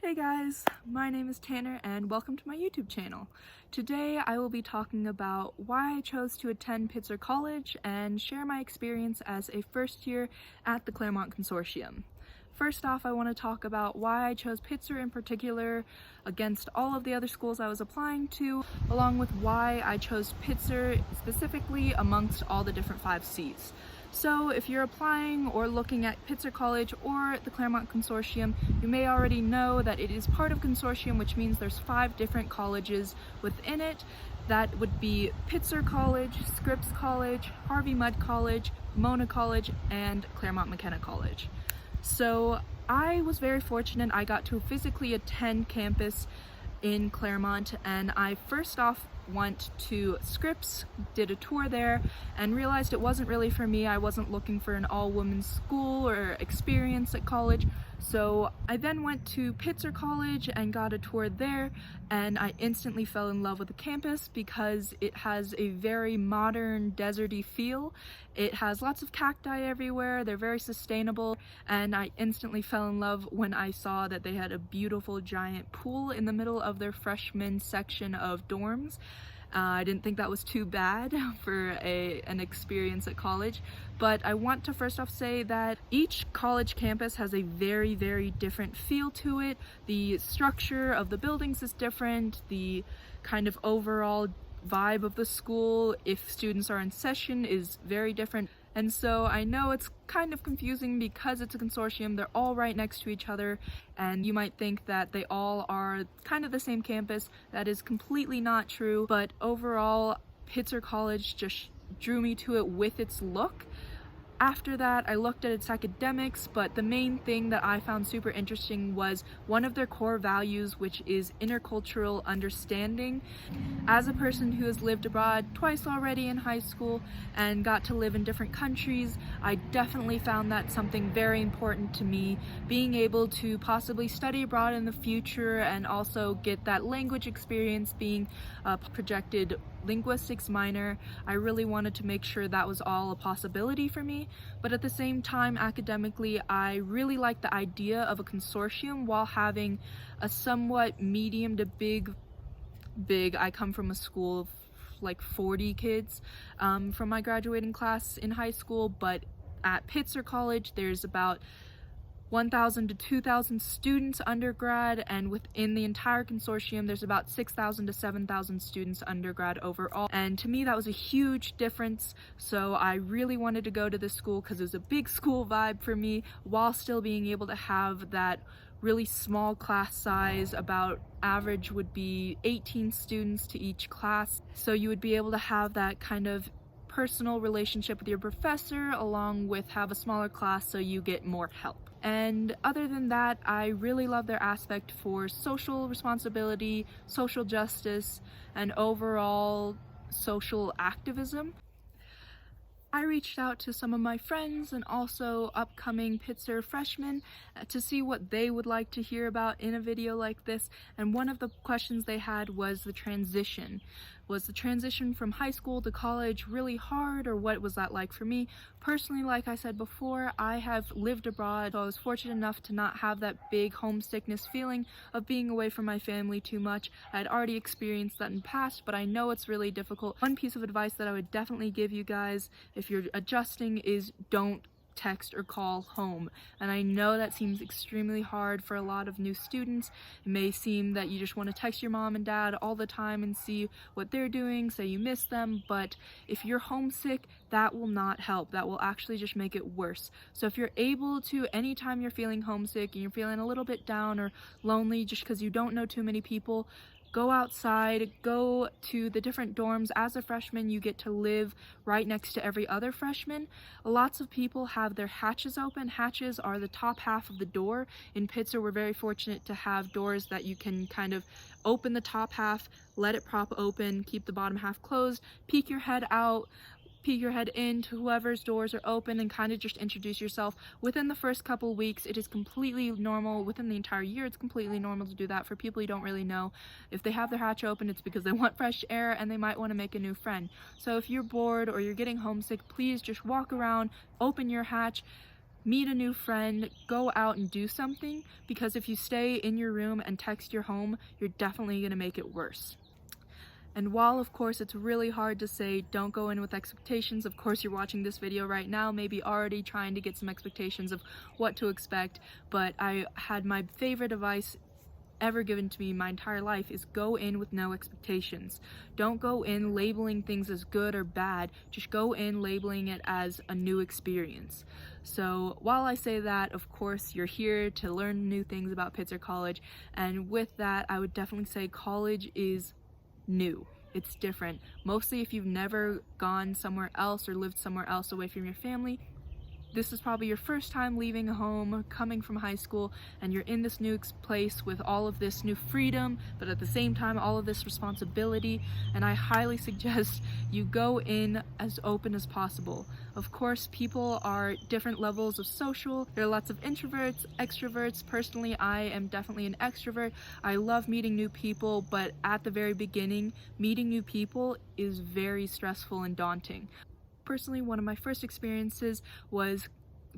Hey guys, my name is Tanner and welcome to my YouTube channel. Today I will be talking about why I chose to attend Pitzer College and share my experience as a first year at the Claremont Consortium. First off, I want to talk about why I chose Pitzer in particular against all of the other schools I was applying to, along with why I chose Pitzer specifically amongst all the different 5 seats. So if you're applying or looking at Pitzer College or the Claremont Consortium, you may already know that it is part of Consortium, which means there's 5 different colleges within it. That would be Pitzer College, Scripps College, Harvey Mudd College, Pomona College, and Claremont McKenna College. So I was very fortunate. I got to physically attend campus in Claremont, and I first off went to Scripps, did a tour there, and realized it wasn't really for me. I wasn't looking for an all-women's school or experience at college. So I then went to Pitzer College and got a tour there, and I instantly fell in love with the campus because it has a very modern, deserty feel. It has lots of cacti everywhere, they're very sustainable, and I instantly fell in love when I saw that they had a beautiful giant pool in the middle of their freshman section of dorms. I didn't think that was too bad for an experience at college, but I want to first off say that each college campus has a very, very different feel to it. The structure of the buildings is different, the kind of overall vibe of the school, if students are in session, is very different. And so I know it's kind of confusing because it's a consortium, they're all right next to each other, and you might think that they all are kind of the same campus. That is completely not true, but overall, Pitzer College just drew me to it with its look. After that, I looked at its academics, but the main thing that I found super interesting was one of their core values, which is intercultural understanding. As a person who has lived abroad twice already in high school and got to live in different countries, I definitely found that something very important to me. Being able to possibly study abroad in the future and also get that language experience, being a projected linguistics minor, I really wanted to make sure that was all a possibility for me. But at the same time, academically, I really like the idea of a consortium while having a somewhat medium to big. I come from a school of like 40 kids from my graduating class in high school, but at Pitzer College there's about 1,000 to 2,000 students undergrad, and within the entire consortium there's about 6,000 to 7,000 students undergrad overall. And to me that was a huge difference, so I really wanted to go to this school because it was a big school vibe for me while still being able to have that really small class size. About average would be 18 students to each class, so you would be able to have that kind of personal relationship with your professor along with have a smaller class so you get more help. And other than that, I really love their aspect for social responsibility, social justice, and overall social activism. I reached out to some of my friends and also upcoming Pitzer freshmen to see what they would like to hear about in a video like this, and one of the questions they had was the transition. Was the transition from high school to college really hard, or what was that like for me? Personally, like I said before, I have lived abroad, so I was fortunate enough to not have that big homesickness feeling of being away from my family too much. I had already experienced that in the past, but I know it's really difficult. One piece of advice that I would definitely give you guys if you're adjusting is don't text or call home. And I know that seems extremely hard for a lot of new students. It may seem that you just want to text your mom and dad all the time and see what they're doing, say you miss them, but if you're homesick, that will not help. That will actually just make it worse. So if you're able to, anytime you're feeling homesick and you're feeling a little bit down or lonely just because you don't know too many people, go outside, go to the different dorms. As a freshman, you get to live right next to every other freshman. Lots of people have their hatches open. Hatches are the top half of the door. In Pitzer, we're very fortunate to have doors that you can kind of open the top half, let it prop open, keep the bottom half closed, peek your head out, peek your head into whoever's doors are open, and kind of just introduce yourself. Within the first couple weeks, it is completely normal. Within the entire year, it's completely normal to do that. For people you don't really know, if they have their hatch open, it's because they want fresh air and they might want to make a new friend. So if you're bored or you're getting homesick, please just walk around, open your hatch, meet a new friend, go out and do something, because if you stay in your room and text your home, you're definitely going to make it worse. And while of course it's really hard to say don't go in with expectations, of course you're watching this video right now maybe already trying to get some expectations of what to expect, but I had my favorite advice ever given to me my entire life is go in with no expectations. Don't go in labeling things as good or bad, just go in labeling it as a new experience. So while I say that, of course you're here to learn new things about Pitzer College, and with that I would definitely say college is new. It's different. Mostly if you've never gone somewhere else or lived somewhere else away from your family, this is probably your first time leaving home, coming from high school, and you're in this new place with all of this new freedom, but at the same time all of this responsibility, and I highly suggest you go in as open as possible. Of course, people are different levels of social. There are lots of introverts, extroverts. Personally, I am definitely an extrovert. I love meeting new people, but at the very beginning, meeting new people is very stressful and daunting. Personally, one of my first experiences was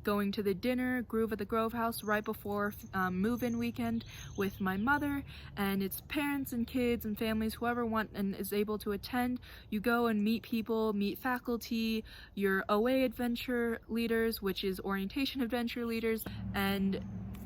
going to the dinner Groove at the Grove House right before move-in weekend with my mother, and it's parents and kids and families, whoever want and is able to attend. You go and meet people, meet faculty, your OA adventure leaders, which is orientation adventure leaders, and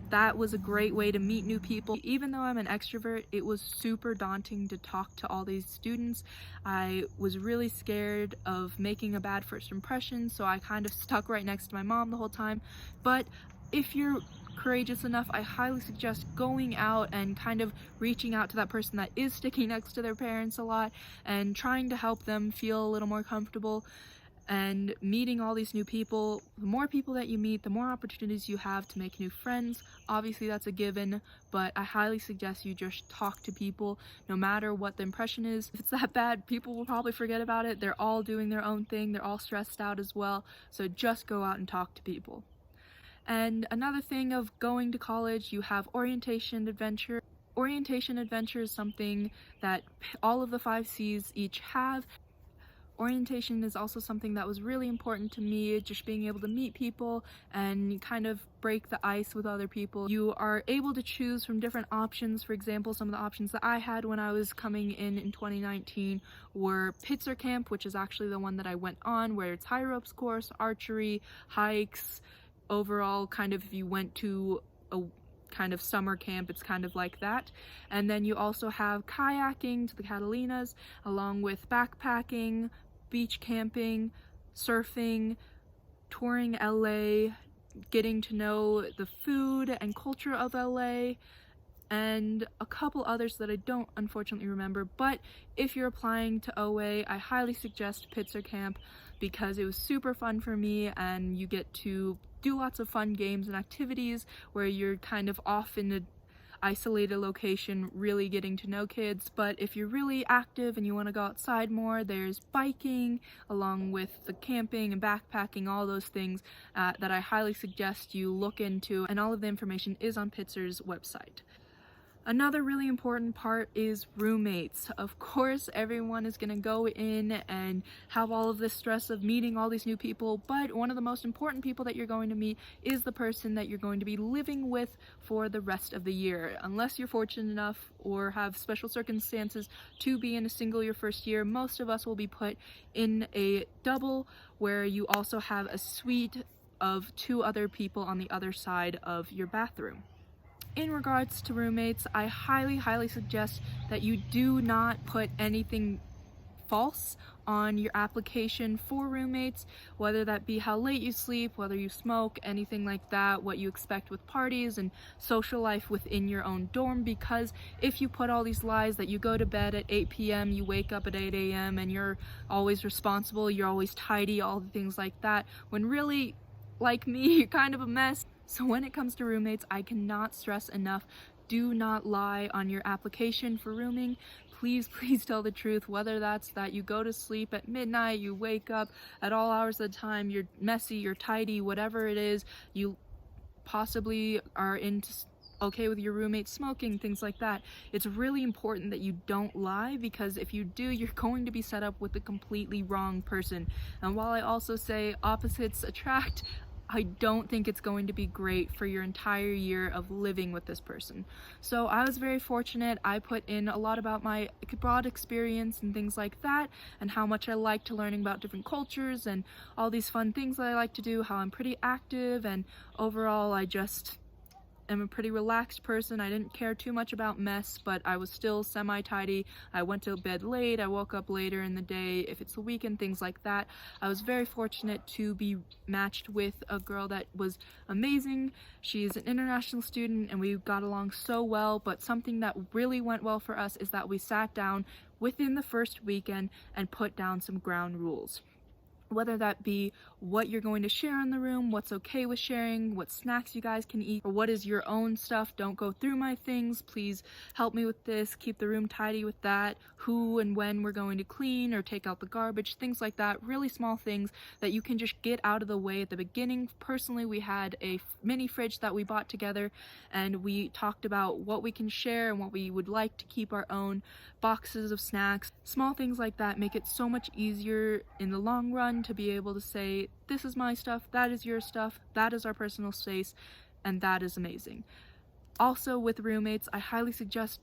that was a great way to meet new people. Even though I'm an extrovert, it was super daunting to talk to all these students. I was really scared of making a bad first impression, so I kind of stuck right next to my mom the whole time. But if you're courageous enough, I highly suggest going out and kind of reaching out to that person that is sticking next to their parents a lot and trying to help them feel a little more comfortable. And meeting all these new people. The more people that you meet, the more opportunities you have to make new friends. Obviously that's a given, but I highly suggest you just talk to people no matter what the impression is. If it's that bad, people will probably forget about it. They're all doing their own thing, they're all stressed out as well, so just go out and talk to people. And another thing of going to college, you have orientation adventure. Orientation adventure is something that all of the 5 C's each have. Orientation is also something that was really important to me, just being able to meet people and kind of break the ice with other people. You are able to choose from different options. For example, some of the options that I had when I was coming in 2019 were Pitzer Camp, which is actually the one that I went on, where it's high ropes course, archery, hikes, overall kind of if you went to a kind of summer camp, it's kind of like that. And then you also have kayaking to the Catalinas, along with backpacking, beach camping, surfing, touring LA, getting to know the food and culture of LA, and a couple others that I don't unfortunately remember. But if you're applying to OA, I highly suggest Pitzer Camp because it was super fun for me, and you get to do lots of fun games and activities where you're kind of off in an isolated location really getting to know kids. But if you're really active and you want to go outside more, there's biking along with the camping and backpacking, all those things that I highly suggest you look into, and all of the information is on Pitzer's website. Another really important part is roommates. Of course, everyone is gonna go in and have all of this stress of meeting all these new people, but one of the most important people that you're going to meet is the person that you're going to be living with for the rest of the year. Unless you're fortunate enough or have special circumstances to be in a single your first year, most of us will be put in a double where you also have a suite of 2 other people on the other side of your bathroom. In regards to roommates, I highly suggest that you do not put anything false on your application for roommates, whether that be how late you sleep, whether you smoke, anything like that, what you expect with parties and social life within your own dorm, because if you put all these lies that you go to bed at 8 p.m., you wake up at 8 a.m., and you're always responsible, you're always tidy, all the things like that, when really, like me, you're kind of a mess. So when it comes to roommates, I cannot stress enough, do not lie on your application for rooming. Please tell the truth, whether that's that you go to sleep at midnight, you wake up at all hours of the time, you're messy, you're tidy, whatever it is, you possibly are okay with your roommate smoking, things like that. It's really important that you don't lie, because if you do, you're going to be set up with the completely wrong person. And while I also say opposites attract, I don't think it's going to be great for your entire year of living with this person. So I was very fortunate. I put in a lot about my broad experience and things like that, and how much I like to learning about different cultures and all these fun things that I like to do, how I'm pretty active, and overall I just am a pretty relaxed person. I didn't care too much about mess, but I was still semi-tidy. I went to bed late, I woke up later in the day, if it's the weekend, things like that. I was very fortunate to be matched with a girl that was amazing. She's an international student and we got along so well, but something that really went well for us is that we sat down within the first weekend and put down some ground rules. Whether that be what you're going to share in the room, what's okay with sharing, what snacks you guys can eat, or what is your own stuff. Don't go through my things, please help me with this, keep the room tidy with that, who and when we're going to clean or take out the garbage, things like that. Really small things that you can just get out of the way at the beginning. Personally, we had a mini fridge that we bought together, and we talked about what we can share and what we would like to keep our own boxes of snacks. Small things like that make it so much easier in the long run to be able to say, this is my stuff, that is your stuff, that is our personal space, and that is amazing. Also, with roommates, I highly suggest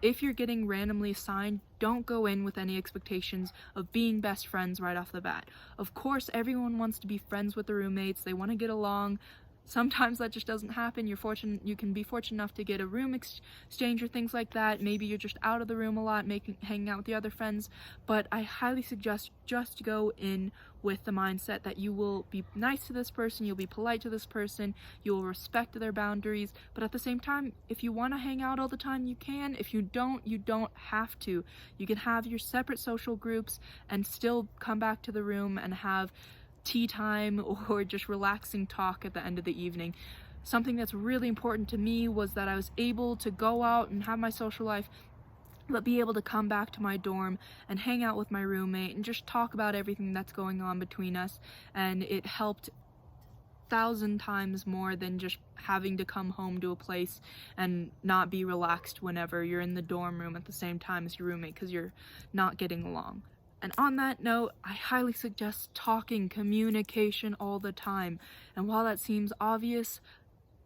if you're getting randomly assigned, don't go in with any expectations of being best friends right off the bat. Of course, everyone wants to be friends with the roommates, they want to get along. Sometimes that just doesn't happen. You can be fortunate enough to get a room exchange or things like that. Maybe you're just out of the room a lot, hanging out with the other friends, but I highly suggest just go in with the mindset that you will be nice to this person, you'll be polite to this person, you will respect their boundaries, but at the same time, if you want to hang out all the time, you can. If you don't have to. You can have your separate social groups and still come back to the room and have tea time or just relaxing talk at the end of the evening. Something that's really important to me was that I was able to go out and have my social life, but be able to come back to my dorm and hang out with my roommate and just talk about everything that's going on between us, and it helped 1,000 times more than just having to come home to a place and not be relaxed whenever you're in the dorm room at the same time as your roommate because you're not getting along. And on that note, I highly suggest talking, communication all the time. And while that seems obvious,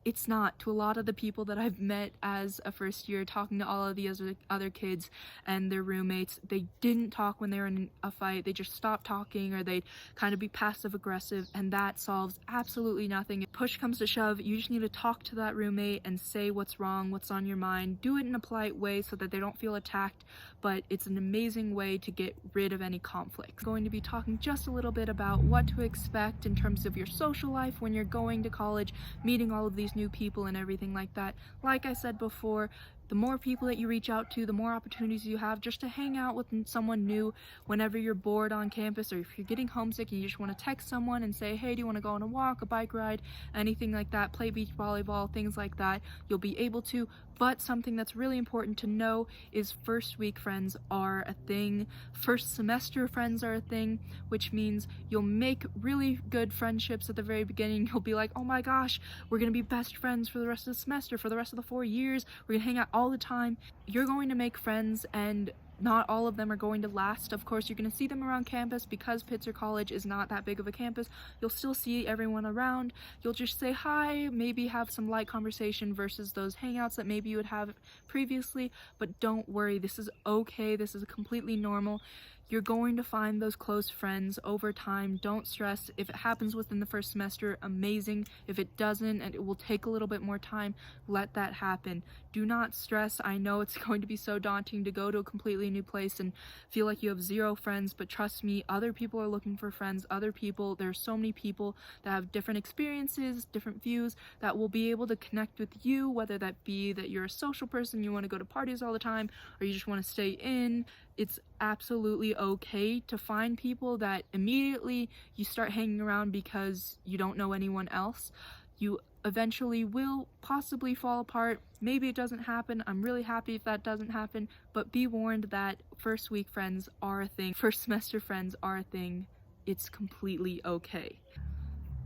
it's not. To a lot of the people that I've met as a first year, talking to all of the other kids and their roommates, they didn't talk when they were in a fight. They just stopped talking, or they'd kind of be passive aggressive, and that solves absolutely nothing. If push comes to shove, you just need to talk to that roommate and say what's wrong, what's on your mind. Do it in a polite way so that they don't feel attacked, but it's an amazing way to get rid of any conflict. I'm going to be talking just a little bit about what to expect in terms of your social life when you're going to college, meeting all of these new people and everything like that. Like I said before, the more people that you reach out to, the more opportunities you have just to hang out with someone new whenever you're bored on campus, or if you're getting homesick and you just want to text someone and say, hey, do you want to go on a walk, a bike ride, anything like that, play beach volleyball, things like that, you'll be able to. But something that's really important to know is first week friends are a thing, first semester friends are a thing, which means you'll make really good friendships at the very beginning. You'll be like, oh my gosh, we're gonna be best friends for the rest of the semester, for the rest of the 4 years, we're gonna hang out all the time. You're going to make friends, and not all of them are going to last. Of course, you're going to see them around campus because Pitzer College is not that big of a campus. You'll still see everyone around. You'll just say hi, maybe have some light conversation versus those hangouts that maybe you would have previously. But don't worry, this is okay. This is completely normal. You're going to find those close friends over time. Don't stress. If it happens within the first semester, amazing. If it doesn't, and it will take a little bit more time, let that happen. Do not stress. I know it's going to be so daunting to go to a completely new place and feel like you have zero friends, but trust me, other people are looking for friends. There are so many people that have different experiences, different views, that will be able to connect with you, whether that be that you're a social person, you want to go to parties all the time, or you just want to stay in. It's absolutely okay to find people that immediately you start hanging around because you don't know anyone else. You eventually will possibly fall apart. Maybe it doesn't happen. I'm really happy if that doesn't happen, but be warned that first week friends are a thing. First semester friends are a thing. It's completely okay.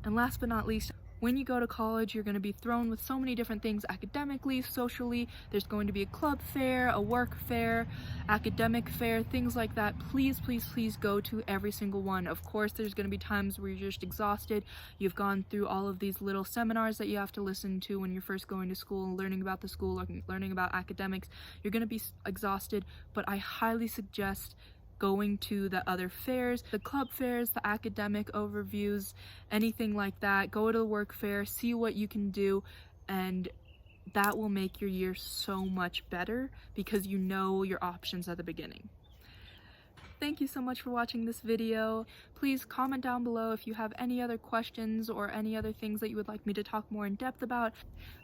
And last but not least, When you go to college, you're going to be thrown with so many different things academically, socially. There's going to be a club fair, a work fair, academic fair, things like that. Please, please, please go to every single one. Of course, there's going to be times where you're just exhausted. You've gone through all of these little seminars that you have to listen to when you're first going to school, learning about the school, learning about academics. You're going to be exhausted, but I highly suggest going to the other fairs, the club fairs, the academic overviews, anything like that. Go to the work fair, see what you can do, and that will make your year so much better because you know your options at the beginning. Thank you so much for watching this video. Please comment down below if you have any other questions or any other things that you would like me to talk more in depth about.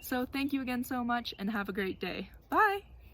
So thank you again so much and have a great day. Bye!